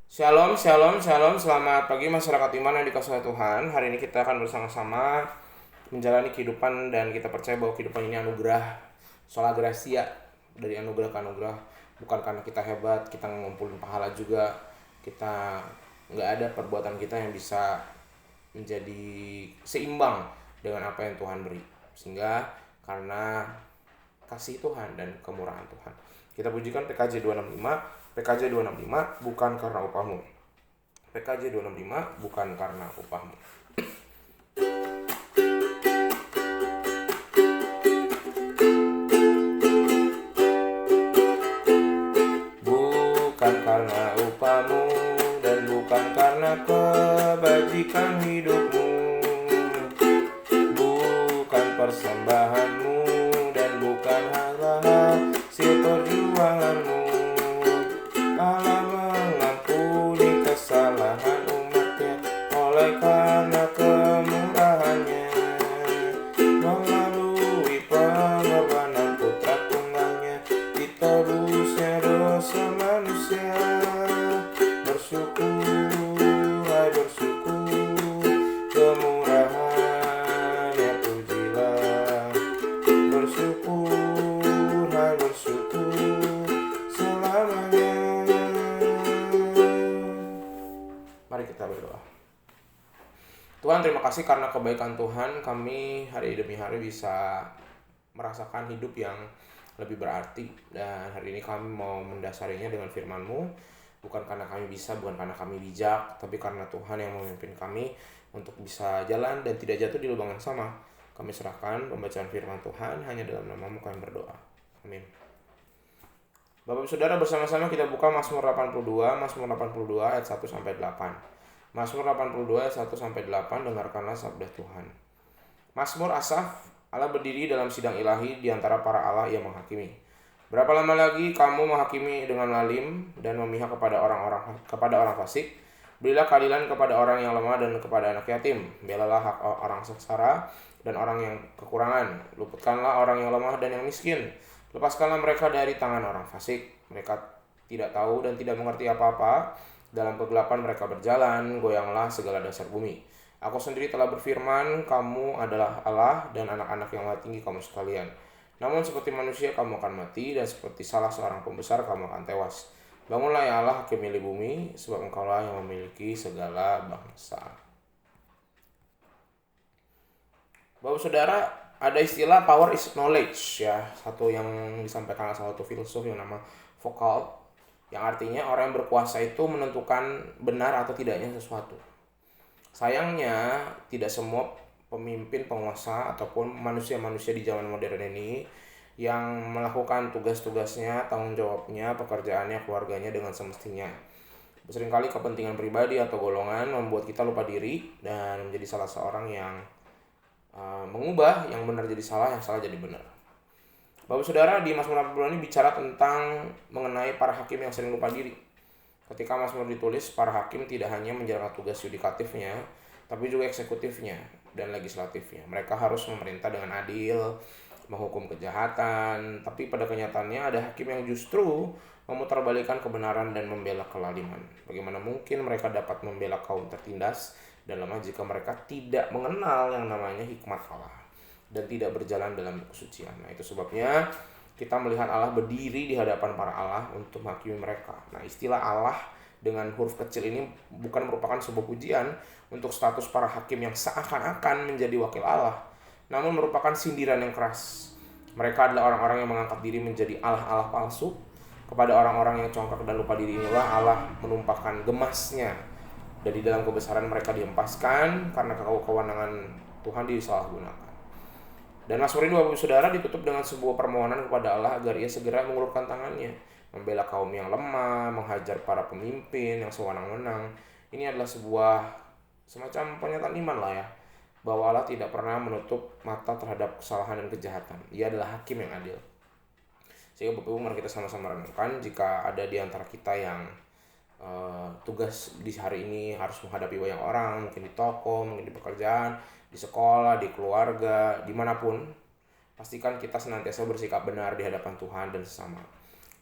Shalom, shalom, shalom. Selamat pagi masyarakat iman yang dikasihi Tuhan. Hari ini kita akan bersama-sama menjalani kehidupan dan kita percaya bahwa kehidupan ini anugerah. Sola gracia, dari anugerah ke anugerah. Bukan karena kita hebat, kita ngumpulin pahala juga. Kita nggak ada perbuatan kita yang bisa menjadi seimbang dengan apa yang Tuhan beri. Sehingga karena kasih Tuhan dan kemurahan Tuhan. Kita pujikan PKJ 265. PKJ 265 bukan karena upahmu. PKJ 265 bukan karena upahmu. Bukan karena upahmu dan bukan karena kebajikan hidupmu. Bukan persembahanmu dan bukan hasil perjuanganmu. Allah mengampuni kesalahan umatnya oleh karena kemurahannya, melalui pengorbanan putra tunggalnya, ditebusnya dosa manusia. Bersyukur, hai bersyukur, kemurahannya pujilah. Bersyukur, hai bersyukur, selamanya. Mari kita berdoa. Tuhan, terima kasih karena kebaikan Tuhan kami hari demi hari bisa merasakan hidup yang lebih berarti. Dan hari ini kami mau mendasarinya dengan firman-Mu. Bukan karena kami bisa, bukan karena kami bijak, tapi karena Tuhan yang memimpin kami untuk bisa jalan dan tidak jatuh di lubang yang sama. Kami serahkan pembacaan firman Tuhan hanya dalam nama-Mu kami berdoa. Amin. Bapak Saudara, bersama-sama kita buka Mazmur 82 ayat 1 sampai 8. Mazmur 82 ayat 1 sampai 8, dengarkanlah sabda Tuhan. Mazmur Asaf, Allah berdiri dalam sidang ilahi di antara para Allah yang menghakimi. Berapa lama lagi kamu menghakimi dengan lalim dan memihak kepada orang fasik? Berilah keadilan kepada orang yang lemah dan kepada anak yatim. Belalah hak orang sengsara dan orang yang kekurangan. Luputkanlah orang yang lemah dan yang miskin. Lepaskanlah mereka dari tangan orang fasik. Mereka tidak tahu dan tidak mengerti apa-apa. Dalam kegelapan mereka berjalan, goyanglah segala dasar bumi. Aku sendiri telah berfirman, kamu adalah Allah dan anak-anak yang maha tinggi kamu sekalian. Namun seperti manusia kamu akan mati, dan seperti salah seorang pembesar kamu akan tewas. Bangunlah ya Allah, hakim milik bumi, sebab engkaulah yang memiliki segala bangsa. Bapak Saudara, ada istilah power is knowledge ya, satu yang disampaikan salah satu filsuf yang nama Foucault, yang artinya orang yang berkuasa itu menentukan benar atau tidaknya sesuatu. Sayangnya tidak semua pemimpin, penguasa ataupun manusia-manusia di zaman modern ini yang melakukan tugas-tugasnya, tanggung jawabnya, pekerjaannya, keluarganya dengan semestinya. Seringkali kepentingan pribadi atau golongan membuat kita lupa diri dan menjadi salah seorang yang mengubah yang benar jadi salah, yang salah jadi benar. Bapak Saudara, di Mazmur 82 ini bicara tentang mengenai para hakim yang sering lupa diri. Ketika Mazmur ditulis, para hakim tidak hanya menjalankan tugas yudikatifnya, tapi juga eksekutifnya dan legislatifnya. Mereka harus memerintah dengan adil, menghukum kejahatan, tapi pada kenyataannya ada hakim yang justru memutarbalikkan kebenaran dan membela kelaliman. Bagaimana mungkin mereka dapat membela kaum tertindas dan lemah jika mereka tidak mengenal yang namanya hikmat Allah dan tidak berjalan dalam kesucian. Nah, itu sebabnya kita melihat Allah berdiri di hadapan para Allah untuk menghakimi mereka. Nah, istilah Allah dengan huruf kecil ini bukan merupakan sebuah pujian untuk status para hakim yang seakan-akan menjadi wakil Allah, namun merupakan sindiran yang keras. Mereka adalah orang-orang yang mengangkat diri menjadi Allah-Allah palsu. Kepada orang-orang yang congkak dan lupa diri inilah Allah menumpahkan gemasnya. Dan di dalam kebesaran mereka dihempaskan karena kewenangan Tuhan disalahgunakan. Dan Mazmur ini, Bapak Saudara, ditutup dengan sebuah permohonan kepada Allah agar ia segera mengulurkan tangannya, membela kaum yang lemah, menghajar para pemimpin yang sewenang-wenang. Ini adalah sebuah semacam pernyataan iman lah ya, bahwa Allah tidak pernah menutup mata terhadap kesalahan dan kejahatan. Ia adalah hakim yang adil. Sehingga Bapak Ibu, mari kita sama-sama renungkan, jika ada di antara kita yang tugas di hari ini harus menghadapi banyak orang, mungkin di toko, mungkin di pekerjaan, di sekolah, di keluarga, dimanapun, pastikan kita senantiasa bersikap benar di hadapan Tuhan dan sesama.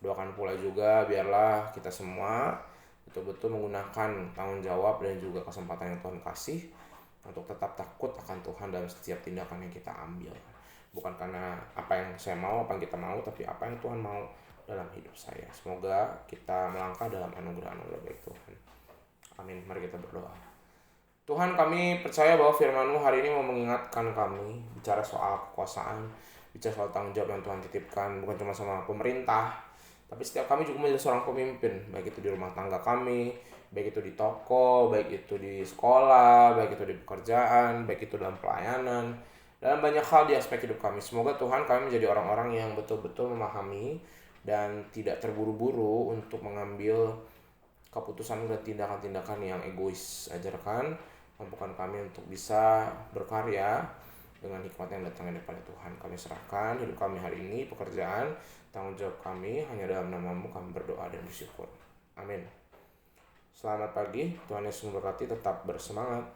Doakan pula juga biarlah kita semua betul-betul menggunakan tanggung jawab dan juga kesempatan yang Tuhan kasih untuk tetap takut akan Tuhan dalam setiap tindakan yang kita ambil. Bukan karena apa yang saya mau, apa yang kita mau, tapi apa yang Tuhan mau dalam hidup saya. Semoga kita melangkah dalam anugerah-anugerah baik Tuhan. Amin. Mari kita berdoa. Tuhan, kami percaya bahwa firman-Mu hari ini mau mengingatkan kami, bicara soal kekuasaan, bicara soal tanggung jawab yang Tuhan titipkan, bukan cuma sama pemerintah, tapi setiap kami juga menjadi seorang pemimpin, baik itu di rumah tangga kami, baik itu di toko, baik itu di sekolah, baik itu di pekerjaan, baik itu dalam pelayanan, dalam banyak hal di aspek hidup kami. Semoga Tuhan kami menjadi orang-orang yang betul-betul memahami dan tidak terburu-buru untuk mengambil keputusan dan tindakan-tindakan yang egois. Ajarkan, mampukan kami untuk bisa berkarya dengan hikmat yang datangnya daripada Tuhan. Kami serahkan hidup kami hari ini, pekerjaan, tanggung jawab kami, hanya dalam nama-Mu kami berdoa dan bersyukur. Amin. Selamat pagi, Tuhan Yesus memberkati, tetap bersemangat.